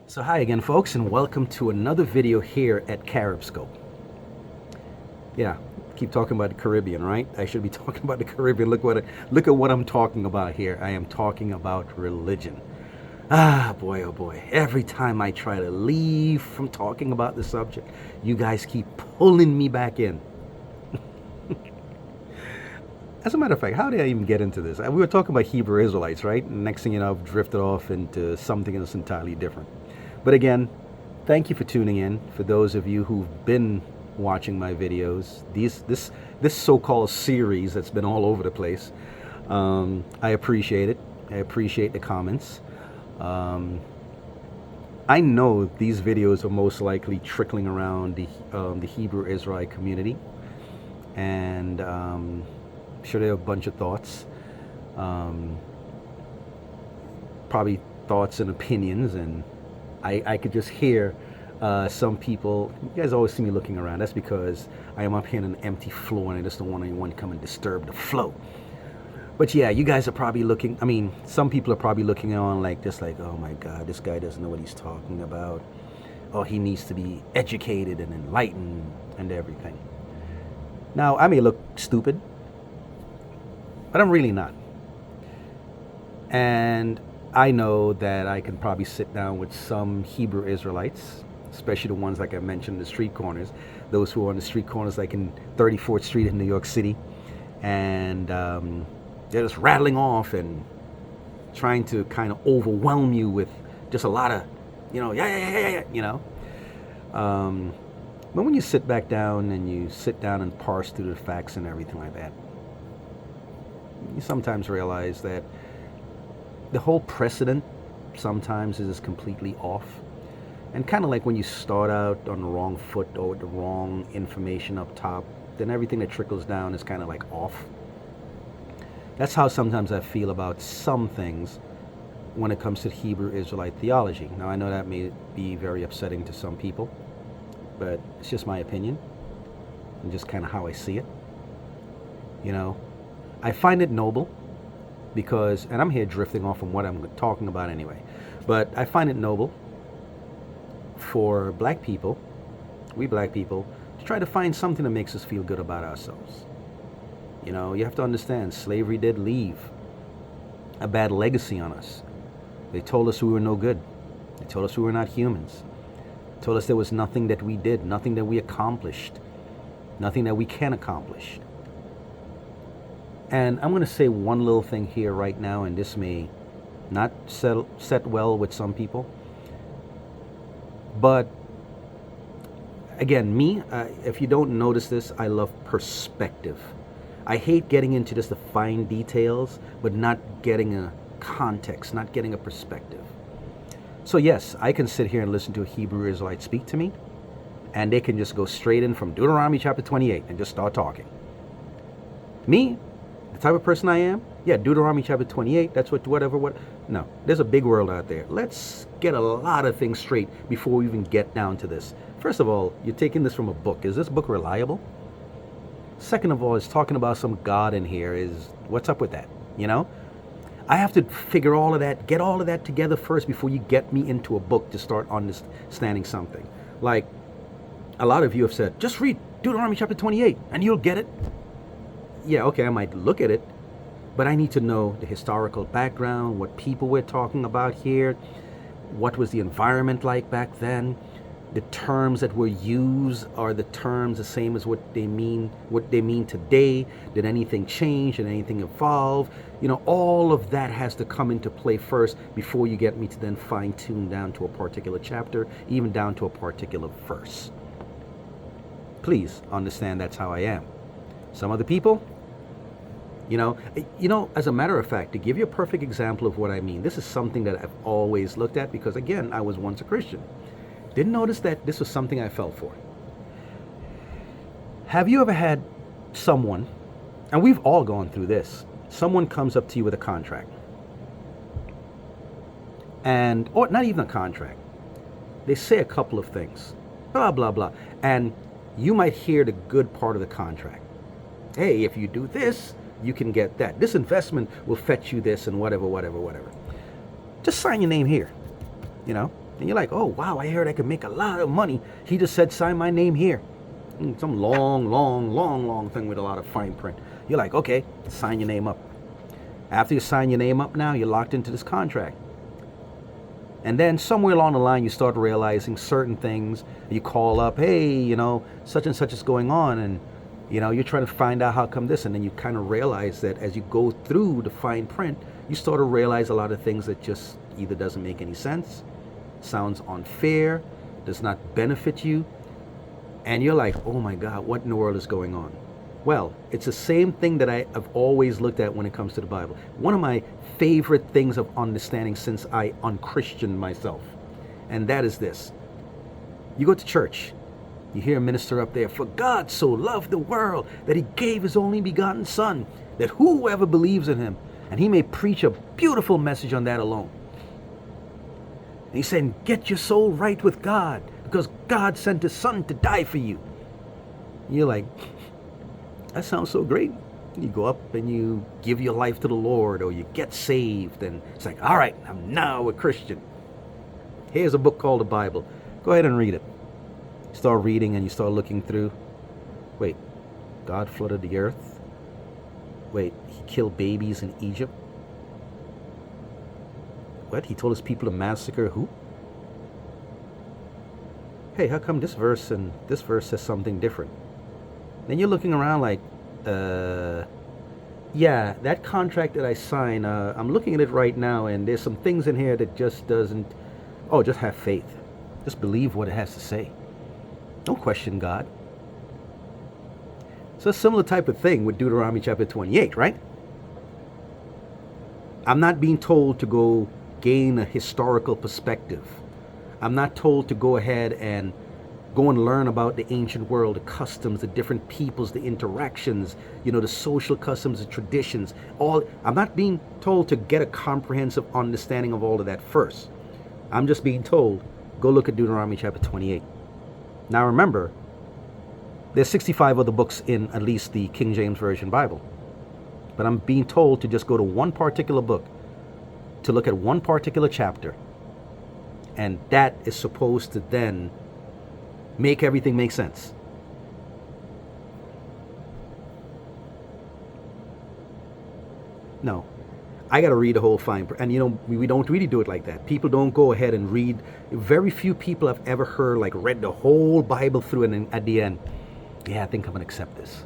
So hi again, folks, and welcome to another video here at CaribScope. Yeah, keep talking about the Caribbean, right? I should be talking about the Caribbean. Look at what I'm talking about here. I am talking about religion. Ah, boy, oh boy. Every time I try to leave from talking about the subject, you guys keep pulling me back in. As a matter of fact, how did I even get into this? We were talking about Hebrew Israelites, right? Next thing you know, I've drifted off into something that's entirely different. But again, thank you for tuning in. For those of you who've been watching my videos, this so-called series that's been all over the place, I appreciate it. I appreciate the comments. I know these videos are most likely trickling around the Hebrew Israelite community, and sure there are a bunch of thoughts, probably thoughts and opinions, and I could just hear some people. You guys always see me looking around. That's because I am up here on an empty floor and I just don't want anyone to come and disturb the flow. But yeah, you guys are probably looking, I mean, some people are probably looking on like this, like, oh my God, this guy doesn't know what he's talking about. Oh, he needs to be educated and enlightened and everything. Now, I may look stupid, but I'm really not. And I know that I can probably sit down with some Hebrew Israelites, especially the ones like I mentioned, the street corners, those who are on the street corners like in 34th Street in New York City, and they're just rattling off and trying to kind of overwhelm you with just a lot of, But when you sit back down and you sit down and parse through the facts and everything like that, you sometimes realize that the whole precedent sometimes is completely off. And kind of like when you start out on the wrong foot or with the wrong information up top, then everything that trickles down is kind of like off. That's how sometimes I feel about some things when it comes to Hebrew Israelite theology. Now, I know that may be very upsetting to some people, but it's just my opinion and just kind of how I see it. I find it noble because, and I'm here drifting off from what I'm talking about anyway, but I find it noble for black people, we black people, to try to find something that makes us feel good about ourselves. You have to understand, slavery did leave a bad legacy on us. They told us we were no good. They told us we were not humans. They told us there was nothing that we did, nothing that we accomplished, nothing that we can accomplish. And I'm going to say one little thing here right now, and this may not set well with some people. But again, if you don't notice this, I love perspective. I hate getting into just the fine details, but not getting a context, not getting a perspective. So yes, I can sit here and listen to a Hebrew Israelite speak to me, and they can just go straight in from Deuteronomy chapter 28 and just start talking. Me, the type of person I am, yeah, Deuteronomy chapter 28, that's what. No, there's a big world out there. Let's get a lot of things straight before we even get down to this. First of all, you're taking this from a book. Is this book reliable? Second of all, it's talking about some God in here. What's up with that? I have to figure all of that, get all of that together first before you get me into a book to start understanding something. Like, a lot of you have said, just read Deuteronomy chapter 28 and you'll get it. Yeah, okay, I might look at it, but I need to know the historical background, what people we're talking about here, what was the environment like back then, the terms that were used, are the terms the same as what they mean today? Did anything change? Did anything evolve? All of that has to come into play first before you get me to then fine tune down to a particular chapter, even down to a particular verse. Please understand that's how I am. Some other people, as a matter of fact, to give you a perfect example of what I mean, this is something that I've always looked at because, again, I was once a Christian. Didn't notice that this was something I fell for. Have you ever had someone, and we've all gone through this, someone comes up to you with a contract, or not even a contract, they say a couple of things, blah, blah, blah, and you might hear the good part of the contract. Hey, if you do this, you can get that. This investment will fetch you this and whatever. Just sign your name here, And you're like, oh, wow, I heard I could make a lot of money. He just said, sign my name here. Some long thing with a lot of fine print. You're like, okay, sign your name up. After you sign your name up now, you're locked into this contract. And then somewhere along the line, you start realizing certain things. You call up, hey, such and such is going on. And, you're trying to find out how come this. And then you kind of realize that as you go through the fine print, you start to realize a lot of things that just either doesn't make any sense, sounds unfair, does not benefit you. And you're like, oh my God, what in the world is going on? Well, it's the same thing that I have always looked at when it comes to the Bible. One of my favorite things of understanding since I unchristianed myself, and that is this. You go to church, you hear a minister up there, for God so loved the world that he gave his only begotten son, that whoever believes in him, and he may preach a beautiful message on that alone. And he's saying, get your soul right with God, because God sent his son to die for you. And you're like, that sounds so great. You go up and you give your life to the Lord, or you get saved, and it's like, all right, I'm now a Christian. Here's a book called the Bible. Go ahead and read it. You start reading and you start looking through. Wait, God flooded the earth? Wait, he killed babies in Egypt? What? He told his people to massacre who? Hey, how come this verse and this verse says something different? Then you're looking around like, yeah, that contract that I signed, I'm looking at it right now, and there's some things in here that just doesn't, just have faith. Just believe what it has to say. Don't question God. So a similar type of thing with Deuteronomy chapter 28, right? I'm not being told to go gain a historical perspective. I'm not told to go ahead and go and learn about the ancient world, the customs, the different peoples, the interactions, the social customs, the traditions. I'm not being told to get a comprehensive understanding of all of that first. I'm just being told, go look at Deuteronomy chapter 28. Now remember, there's 65 other books in at least the King James Version Bible. But I'm being told to just go to one particular book, to look at one particular chapter. And that is supposed to then make everything make sense. No, I got to read the whole fine print. And we don't really do it like that. People don't go ahead and read. Very few people I've ever heard read the whole Bible through, and then at the end, yeah, I think I'm going to accept this.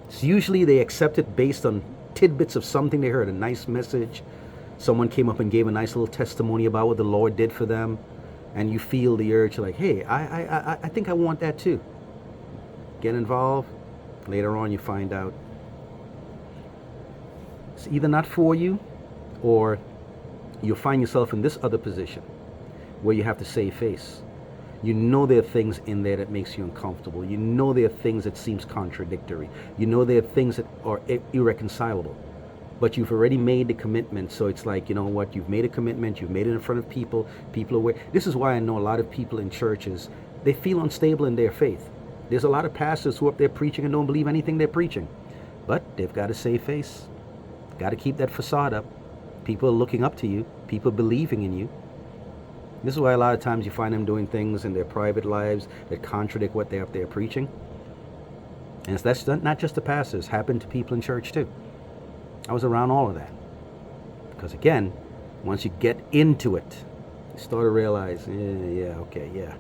So usually they accept it based on tidbits of something they heard, a nice message. Someone came up and gave a nice little testimony about what the Lord did for them. And you feel the urge, like, hey, I think I want that too. Get involved. Later on, you find out it's either not for you, or you'll find yourself in this other position where you have to save face. You know there are things in there that makes you uncomfortable. You know there are things that seems contradictory. You know there are things that are irreconcilable. But you've already made the commitment, so it's like, you know what, you've made a commitment, you've made it in front of people, people are aware. This is why I know a lot of people in churches, they feel unstable in their faith. There's a lot of pastors who are up there preaching and don't believe anything they're preaching. But they've got to save face. Got to keep that facade up. People are looking up to you. People believing in you. This is why a lot of times you find them doing things in their private lives that contradict what they're up there preaching. And that's not just the pastors. It's happened to people in church too. I was around all of that. Because again, once you get into it, you start to realize, yeah.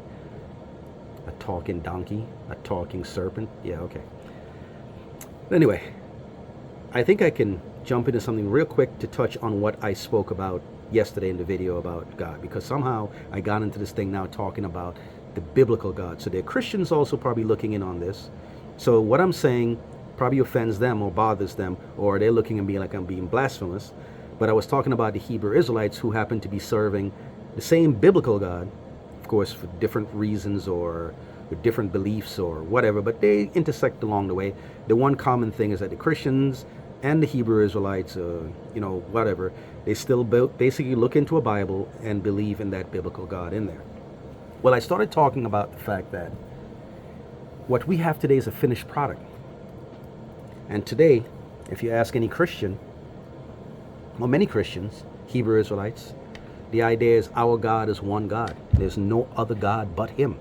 A talking donkey, a talking serpent, yeah, okay. But anyway, I think I can jump into something real quick to touch on what I spoke about yesterday in the video about God. Because somehow I got into this thing now talking about the biblical God. So there are Christians also probably looking in on this. So what I'm saying probably offends them or bothers them, or they're looking at me like I'm being blasphemous. But I was talking about the Hebrew Israelites who happen to be serving the same biblical God, of course, for different reasons or with different beliefs or whatever, but they intersect along the way. The one common thing is that the Christians and the Hebrew Israelites, whatever, they still basically look into a Bible and believe in that biblical God in there. Well, I started talking about the fact that what we have today is a finished product. And today, if you ask any Christian, well, many Christians, Hebrew Israelites, The idea is our God is one God. There's no other God but him.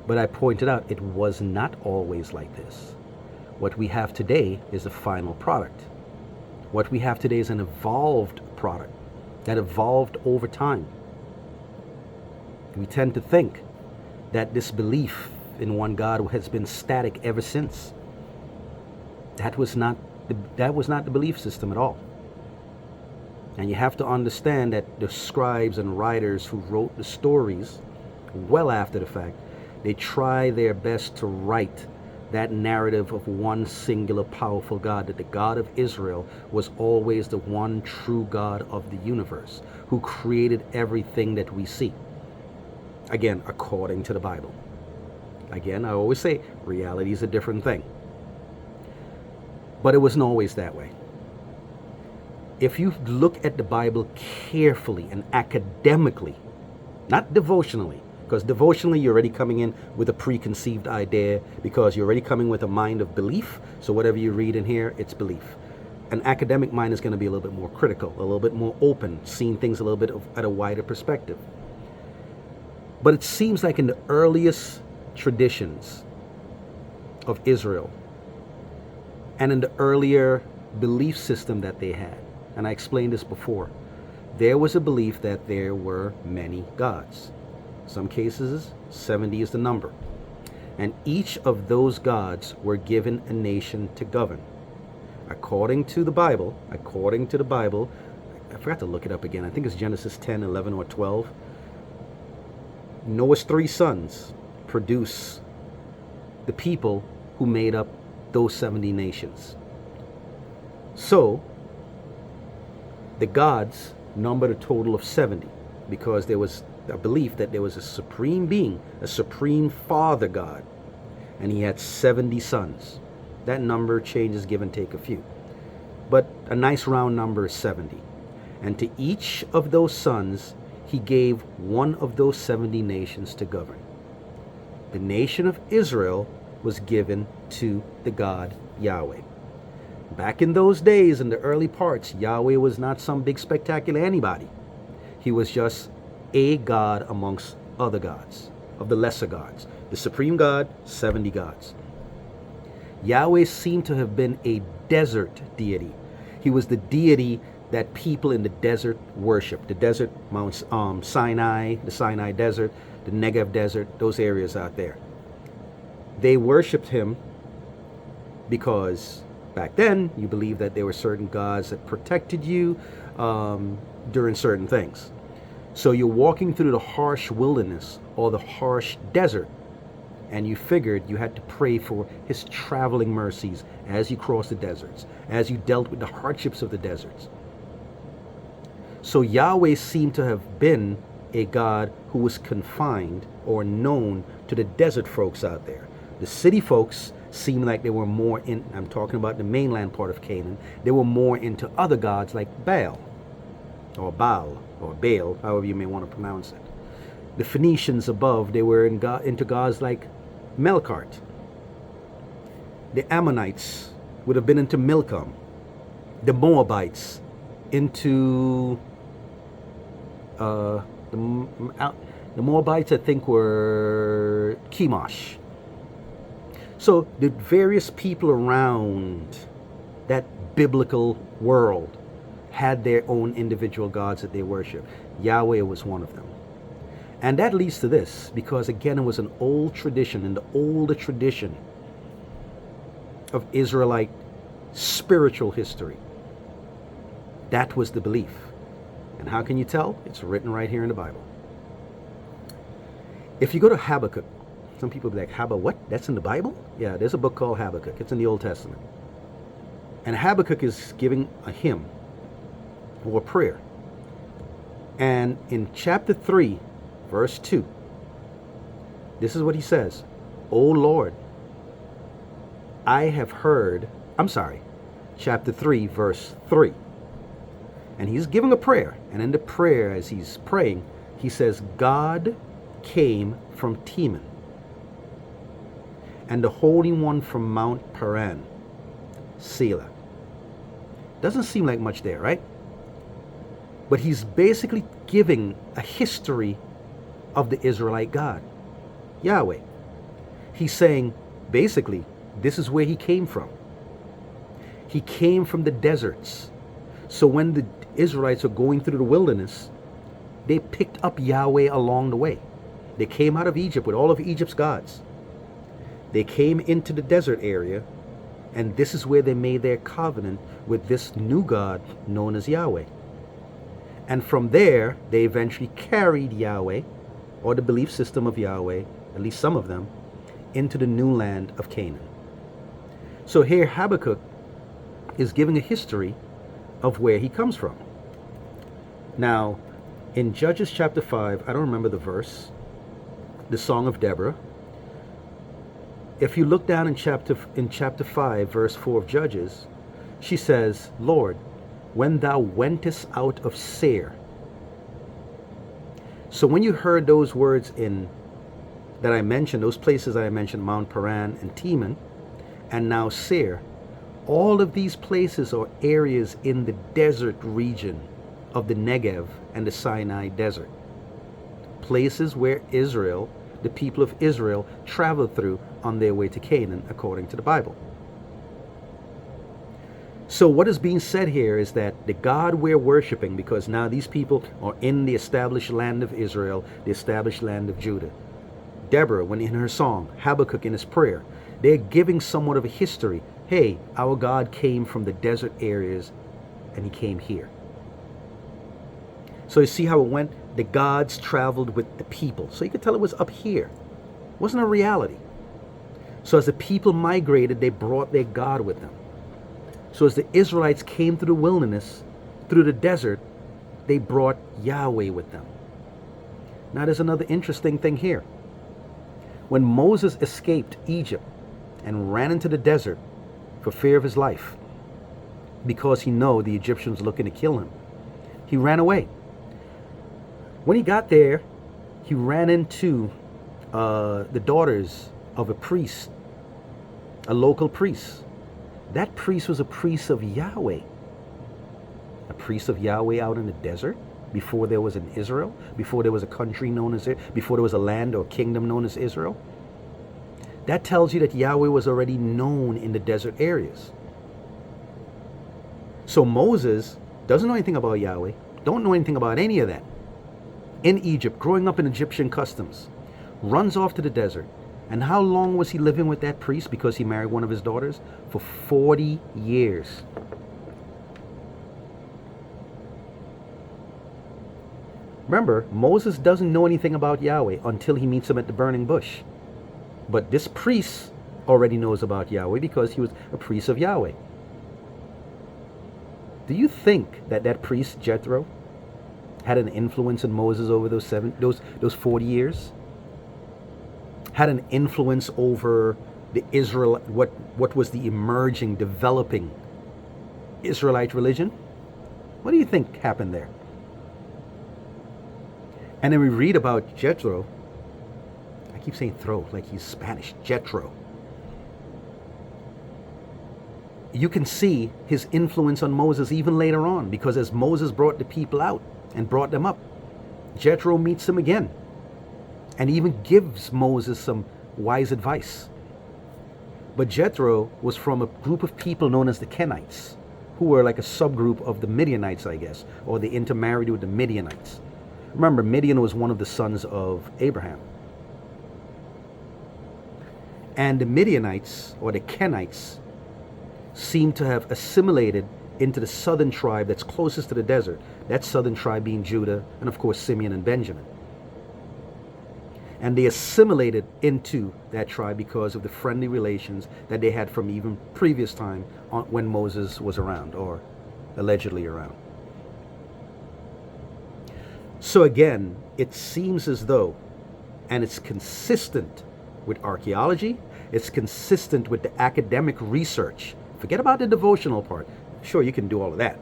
But I pointed out it was not always like this. What we have today is a final product. What we have today is an evolved product that evolved over time. We tend to think that this belief in one God has been static ever since. That was not the belief system at all. And you have to understand that the scribes and writers who wrote the stories well after the fact, they try their best to write that narrative of one singular powerful God, that the God of Israel was always the one true God of the universe, who created everything that we see. Again, according to the Bible. Again, I always say reality is a different thing. But it wasn't always that way. If you look at the Bible carefully and academically, not devotionally, because devotionally you're already coming in with a preconceived idea, because you're already coming with a mind of belief. So whatever you read in here, it's belief. An academic mind is going to be a little bit more critical, a little bit more open, seeing things a little bit at a wider perspective. But it seems like in the earliest traditions of Israel and in the earlier belief system that they had, and I explained this before, there was a belief that there were many gods. Some cases, 70 is the number. And each of those gods were given a nation to govern. According to the Bible, I forgot to look it up again. I think it's Genesis 10, 11, or 12. Noah's 3 sons produce the people who made up those 70 nations. So, the gods numbered a total of 70 because there was a belief that there was a supreme being, a supreme father God, and he had 70 sons. That number changes, give and take a few. But a nice round number is 70. And to each of those sons, he gave one of those 70 nations to govern. The nation of Israel was given to the God Yahweh. Back in those days, in the early parts, Yahweh was not some big spectacular anybody. He was just a God amongst other gods, of the lesser gods. The supreme God, 70 gods. Yahweh seemed to have been a desert deity. He was the deity that people in the desert worshiped. The desert, Mount Sinai, the Sinai Desert, the Negev Desert, those areas out there. They worshipped him because back then you believed that there were certain gods that protected you during certain things. So you're walking through the harsh wilderness or the harsh desert, and you figured you had to pray for his traveling mercies as you crossed the deserts, as you dealt with the hardships of the deserts. So Yahweh seemed to have been a God who was confined or known to the desert folks out there. The city folks seemed like they were more in, I'm talking about the mainland part of Canaan, they were more into other gods like Baal or Baal or Baal, however you may want to pronounce it. The Phoenicians above, they were into gods like Melkart. The Ammonites would have been into Milcom. The Moabites into the Moabites, I think, were Chemosh. So the various people around that biblical world had their own individual gods that they worshiped. Yahweh was one of them. And that leads to this, because again, it was an old tradition, in the older tradition of Israelite spiritual history. That was the belief. And how can you tell? It's written right here in the Bible. If you go to Habakkuk, some people be like, Habakkuk, what? That's in the Bible? Yeah, there's a book called Habakkuk. It's in the Old Testament. And Habakkuk is giving a hymn or a prayer. And in chapter 3, verse 2, this is what he says. O Lord, I have heard, chapter 3, verse 3. And he's giving a prayer. And in the prayer, as he's praying, he says, God came from Teman, and the Holy One from Mount Paran, Selah. Doesn't seem like much there, right? But he's basically giving a history of the Israelite God, Yahweh. He's saying, basically, this is where he came from. He came from the deserts. So when the Israelites are going through the wilderness, they picked up Yahweh along the way. They came out of Egypt with all of Egypt's gods. They came into the desert area, and this is where they made their covenant with this new God known as Yahweh. And from there, they eventually carried Yahweh, or the belief system of Yahweh, at least some of them, into the new land of Canaan. So here Habakkuk is giving a history of where he comes from. Now, in Judges chapter 5, I don't remember the verse, the Song of Deborah. If you look down in chapter 5, verse 4 of Judges, she says, Lord, when thou wentest out of Seir. So when you heard those words that I mentioned, those places I mentioned, Mount Paran and Teman, and now Seir, all of these places are areas in the desert region of the Negev and the Sinai desert. Places where Israel, the people of Israel, traveled through on their way to Canaan, according to the Bible. So what is being said here is that the God we're worshiping, because now these people are in the established land of Israel, the established land of Judah. Deborah, when in her song, Habakkuk in his prayer, they're giving somewhat of a history. Hey, our God came from the desert areas and he came here. So you see how it went? The gods traveled with the people. So you could tell it was up here. It wasn't a reality. So as the people migrated, they brought their God with them. So as the Israelites came through the wilderness, through the desert, they brought Yahweh with them. Now there's another interesting thing here. When Moses escaped Egypt and ran into the desert for fear of his life, because he knew the Egyptians were looking to kill him, he ran away. When he got there, he ran into the daughters of a priest, a local priest. That priest was a priest of Yahweh. A priest of Yahweh out in the desert before there was an Israel, before there was a country known as Israel, before there was a land or kingdom known as Israel. That tells you that Yahweh was already known in the desert areas. So Moses doesn't know anything about Yahweh, don't know anything about any of that. In Egypt, growing up in Egyptian customs, runs off to the desert. And how long was he living with that priest because he married one of his daughters? For 40 years. Remember, Moses doesn't know anything about Yahweh until he meets him at the burning bush. But this priest already knows about Yahweh because he was a priest of Yahweh. Do you think that priest Jethro had an influence on Moses over those 40 years? Had an influence over the Israel, what was the emerging, developing Israelite religion? What do you think happened there? And then we read about Jethro. I keep saying throw like he's Spanish. Jethro. You can see his influence on Moses even later on, because as Moses brought the people out and brought them up, Jethro meets him again and even gives Moses some wise advice. But Jethro was from a group of people known as the Kenites, who were like a subgroup of the Midianites, I guess, or they intermarried with the Midianites. Remember, Midian was one of the sons of Abraham. And the Midianites, or the Kenites, seem to have assimilated into the southern tribe that's closest to the desert, that southern tribe being Judah, and of course Simeon and Benjamin. And they assimilated into that tribe because of the friendly relations that they had from even previous time when Moses was around, or allegedly around. So again, it seems as though, and it's consistent with archaeology, it's consistent with the academic research. Forget about the devotional part. Sure, you can do all of that.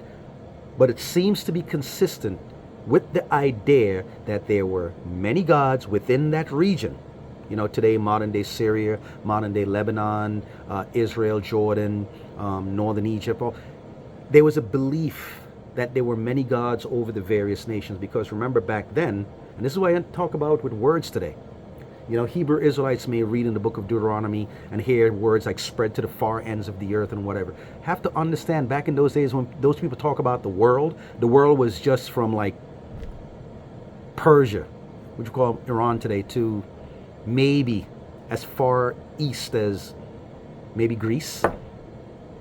But it seems to be consistent with the idea that there were many gods within that region. You know, today, modern-day Syria, modern-day Lebanon, Israel, Jordan, northern Egypt. There was a belief that there were many gods over the various nations, because remember back then, and this is what I talk about with words today. You know, Hebrew Israelites may read in the book of Deuteronomy and hear words like spread to the far ends of the earth and whatever. Have to understand, back in those days when those people talk about the world was just from like Persia, which we call Iran today, to maybe as far east as maybe Greece.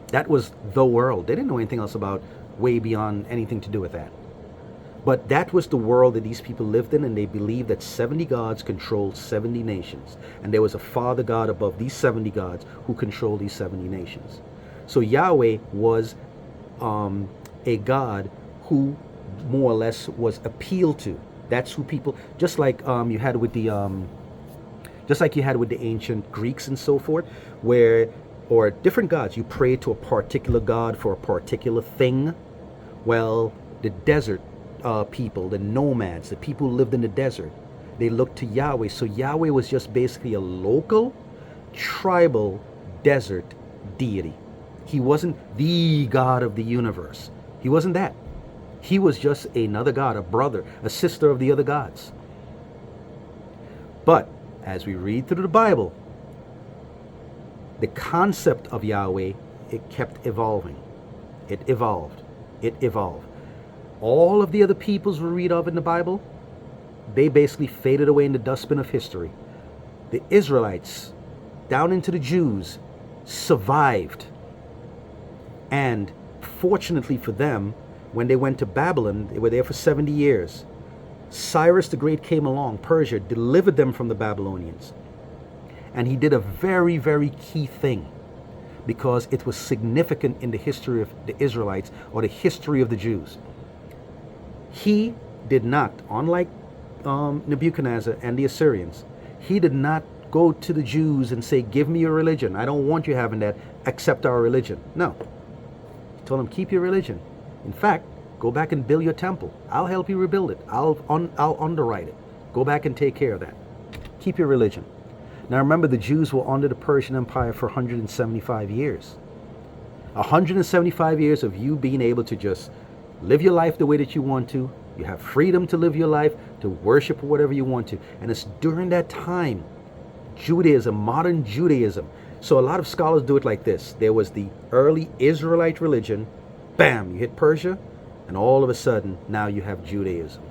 That was the world. They didn't know anything else about way beyond anything to do with that. But that was the world that these people lived in, and they believed that 70 gods controlled 70 nations. And there was a father god above these 70 gods who controlled these 70 nations. So Yahweh was a god who more or less was appealed to. That's who people, just like you had with the ancient Greeks and so forth, or different gods. You pray to a particular god for a particular thing. Well, the desert people, the nomads, the people who lived in the desert, they looked to Yahweh. So Yahweh was just basically a local, tribal, desert deity. He wasn't the God of the universe. He wasn't that. He was just another god, a brother, a sister of the other gods. But as we read through the Bible, the concept of Yahweh, it kept evolving. It evolved. It evolved. All of the other peoples we read of in the Bible, they basically faded away in the dustbin of history. The Israelites, down into the Jews, survived. And fortunately for them, when they went to Babylon, they were there for 70 years. Cyrus the Great came along, Persia, delivered them from the Babylonians. And he did a very, very key thing, because it was significant in the history of the Israelites, or the history of the Jews. He did not, unlike Nebuchadnezzar and the Assyrians, he did not go to the Jews and say, give me your religion. I don't want you having that. Accept our religion. No. He told them, keep your religion. In fact, go back and build your temple. I'll help you rebuild it. I'll underwrite it. Go back and take care of that. Keep your religion. Now remember, the Jews were under the Persian Empire for 175 years. 175 years of you being able to just live your life the way that you want to. You have freedom to live your life, to worship whatever you want to. And it's during that time, Judaism, modern Judaism. So a lot of scholars do it like this. There was the early Israelite religion. Bam, you hit Persia, and all of a sudden, now you have Judaism.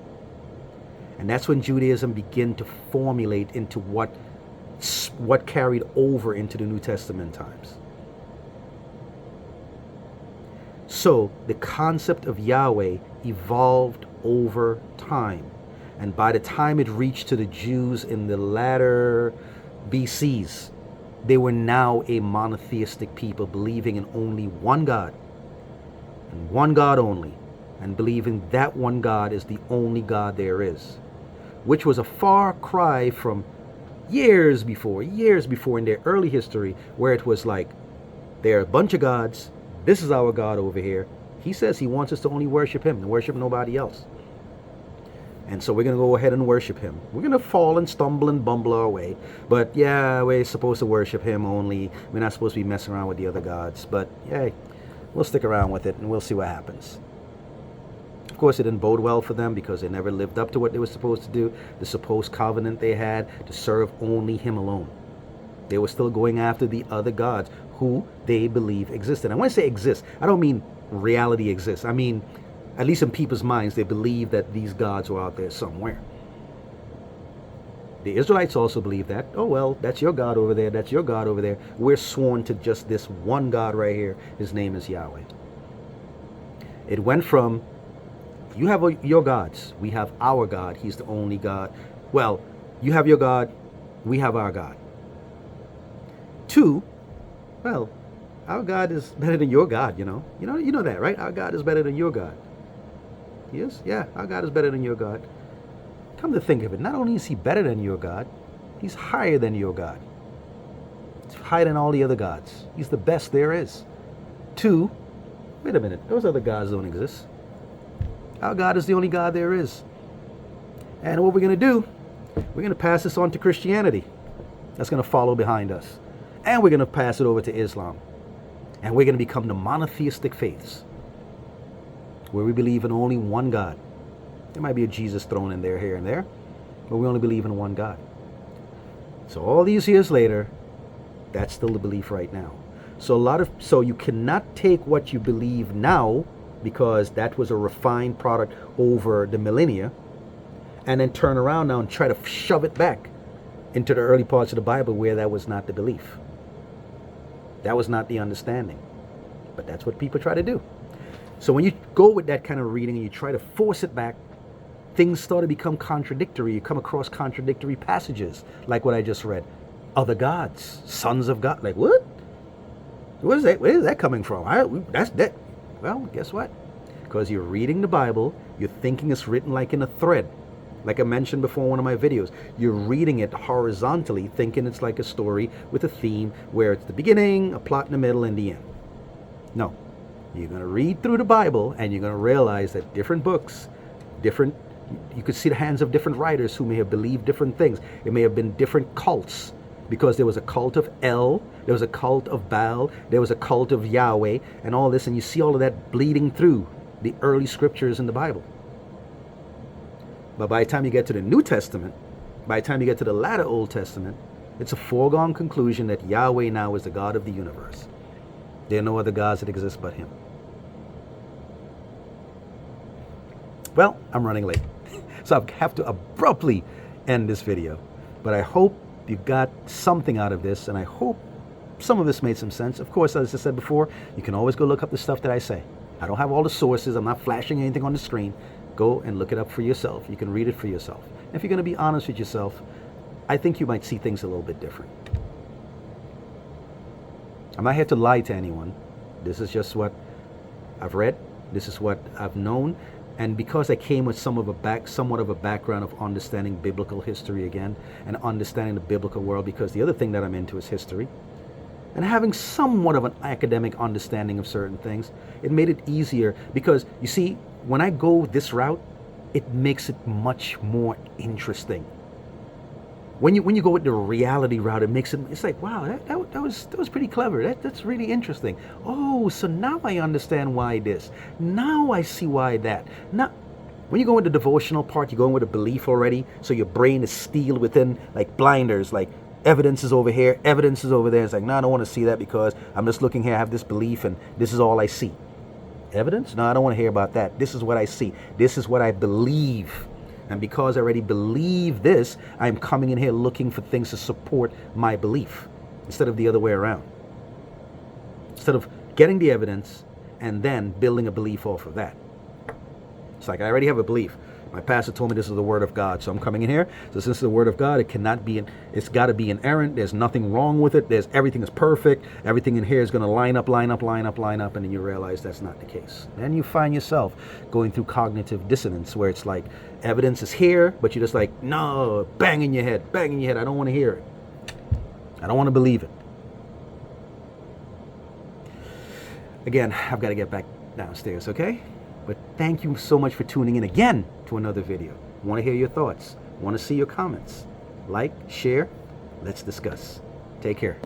And that's when Judaism began to formulate into what carried over into the New Testament times. So the concept of Yahweh evolved over time. And by the time it reached to the Jews in the latter BCs, they were now a monotheistic people, believing in only one God, and one God only, and believing that one God is the only God there is, which was a far cry from years before in their early history, where it was like, there are a bunch of gods, this is our God over here. He says he wants us to only worship him and worship nobody else. And so we're going to go ahead and worship him. We're going to fall and stumble and bumble our way. But yeah, we're supposed to worship him only. We're not supposed to be messing around with the other gods. But yeah, we'll stick around with it and we'll see what happens. Of course, it didn't bode well for them, because they never lived up to what they were supposed to do. The supposed covenant they had to serve only him alone. They were still going after the other gods who they believe existed. And when I say exist, I don't mean reality exists. I mean, at least in people's minds, they believe that these gods were out there somewhere. The Israelites also believe that. Oh, well, that's your God over there. That's your God over there. We're sworn to just this one God right here. His name is Yahweh. It went from, you have your gods. We have our God. He's the only God. Well, you have your God. We have our God. Two, well, our God is better than your God, you know. You know that, right? Our God is better than your God. Yes? Yeah, our God is better than your God. Come to think of it, not only is he better than your God, he's higher than your God. He's higher than all the other gods. He's the best there is. Two, wait a minute, those other gods don't exist. Our God is the only God there is. And what we're going to do, we're going to pass this on to Christianity. That's going to follow behind us. And we're going to pass it over to Islam. And we're going to become the monotheistic faiths. where we believe in only one God. There might be a Jesus thrown in there here and there, but we only believe in one God. So all these years later, that's still the belief right now. So you cannot take what you believe now, because that was a refined product over the millennia, and then turn around now and try to shove it back into the early parts of the Bible where that was not the belief. That was not the understanding. But that's what people try to do. So when you go with that kind of reading and you try to force it back, things start to become contradictory. You come across contradictory passages, like what I just read. Other gods, sons of God. Like, what? What is that? Where is that coming from? That's that. Well, guess what? Because you're reading the Bible, you're thinking it's written like in a thread. Like I mentioned before in one of my videos, you're reading it horizontally, thinking it's like a story with a theme where it's the beginning, a plot in the middle, and the end. No. You're going to read through the Bible, and you're going to realize that different books, you could see the hands of different writers who may have believed different things. It may have been different cults, because there was a cult of El, there was a cult of Baal, there was a cult of Yahweh, and all this, and you see all of that bleeding through the early scriptures in the Bible. But by the time you get to the New Testament, by the time you get to the latter Old Testament, it's a foregone conclusion that Yahweh now is the God of the universe. There are no other gods that exist but Him. Well, I'm running late, so I have to abruptly end this video. But I hope you got something out of this, and I hope some of this made some sense. Of course, as I said before, you can always go look up the stuff that I say. I don't have all the sources. I'm not flashing anything on the screen. Go and look it up for yourself. You can read it for yourself. If you're going to be honest with yourself, I think you might see things a little bit different. I'm not here to lie to anyone. This is just what I've read. This is what I've known. And because I came with somewhat of a background of understanding biblical history again, and understanding the biblical world, because the other thing that I'm into is history, and having somewhat of an academic understanding of certain things, it made it easier. Because you see, when I go this route, it makes it much more interesting. When you go with the reality route, it's like, wow, that was pretty clever. That's really interesting. Oh, so now I understand why this. Now I see why that. Now, when you go with the devotional part, you're going with a belief already, so your brain is steeled within like blinders, like evidence is over here, evidence is over there. It's like, no, I don't want to see that because I'm just looking here, I have this belief, and this is all I see. Evidence? No, I don't want to hear about that. This is what I see. This is what I believe. And because I already believe this, I'm coming in here looking for things to support my belief, instead of the other way around. Instead of getting the evidence and then building a belief off of that. It's like, I already have a belief. My pastor told me this is the word of God, so I'm coming in here. So since it's the word of God, it's got to be inerrant. There's nothing wrong with it. Everything is perfect. Everything in here is going to line up, and then you realize that's not the case. Then you find yourself going through cognitive dissonance, where it's like evidence is here, but you're just like, no, bang in your head. I don't want to hear it. I don't want to believe it. Again, I've got to get back downstairs, okay? But thank you so much for tuning in again to another video. Want to hear your thoughts. Want to see your comments. Like, share. Let's discuss. Take care.